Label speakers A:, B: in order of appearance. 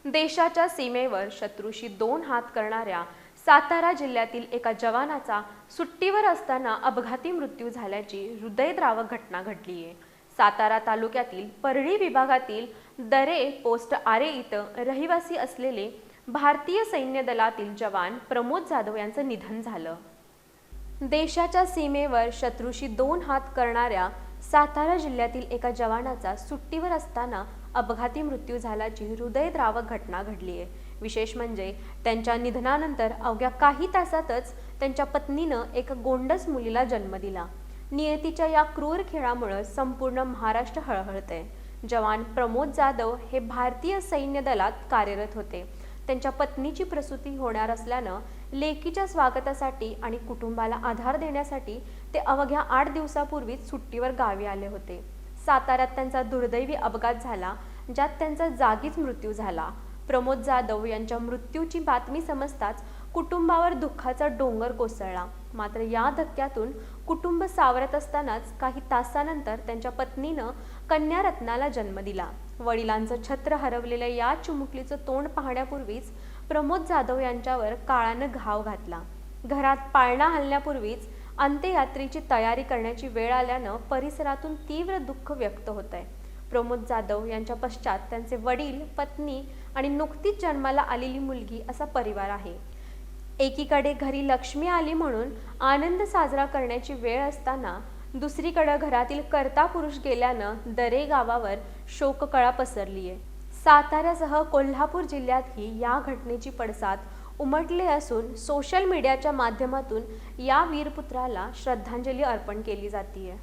A: देशाच्या सीमेवर शत्रूशी दोन हात करणाऱ्या सातारा जिल्ह्यातील एका जवानाचा सुट्टीवर असताना अपघाती मृत्यू झाल्याची हृदयद्रावक घटना घडली आहे। सातारा तालुक्यातील परळी विभागातील दरे पोस्ट आरे इथं रहिवासी असलेले भारतीय सैन्य दलातील जवान प्रमोद जाधव यांचं निधन झालं। देशाच्या सीमेवर शत्रूशी दोन हात करणाऱ्या सातारा जिल्ह्यातील एका जवानाचा सुट्टीवर असताना अपघाती मृत्यू झाल्याची हृदयद्रावक घटना घडली आहे। विशेष म्हणजे त्यांच्या निधनानंतर अवघ्या काही तासातच त्यांच्या पत्नीनं एका गोंडस मुलीला जन्म दिला। नियतीच्या या क्रूर खेळामुळे संपूर्ण महाराष्ट्र हळहळतंय। जवान प्रमोद जाधव हे भारतीय सैन्य दलात कार्यरत होते। त्यांच्या पत्नीची प्रसूती होणार असल्यानं लेकीच्या स्वागतासाठी आणि कुटुंबाला आधार देण्यासाठी ते अवघ्या 8 दिवसापूर्वीच सुट्टीवर गावी आले होते। साताऱ्यात त्यांचा दुर्दैवी अपघात झाला, ज्यात त्यांचा जागीच मृत्यू झाला। प्रमोद जाधव यांच्या मृत्यूची बातमी समजताच कुटुंबावर दुःखाचा डोंगर कोसळला। मात्र या धक्क्यातून कुटुंब सावरत असतानाच काही तासानंतर त्यांच्या पत्नीनं कन्या रत्नाला जन्म दिला। वडिलांचं छत्र हरवलेल्या या चिमुकलीचं तोंड पाहण्यापूर्वीच प्रमोद जाधव यांच्यावर काळानं घाव घातला। घरात पाळणा हलण्यापूर्वीच अंत्ययात्रेची तयारी करण्याची वेळ आल्यानं परिसरातून तीव्र दुःख व्यक्त होतंय। प्रमोद जाधव यांच्या पश्चात त्यांचे वडील, पत्नी आणि नुकतीच जन्माला आलेली मुलगी असा परिवार आहे। एकीकडे घरी लक्ष्मी आली म्हणून आनंद साजरा करण्याची वेळ असताना दुसरीकडे घरातील कर्ता पुरुष गेल्यानं दरे गावावर शोककळा पसरली आहे। साताऱ्यासह कोल्हापूर जिल्ह्यातही या घटनेची पडसाद उमटले असून सोशल मीडियाच्या माध्यमातून या वीरपुत्राला श्रद्धांजली अर्पण केली जाते।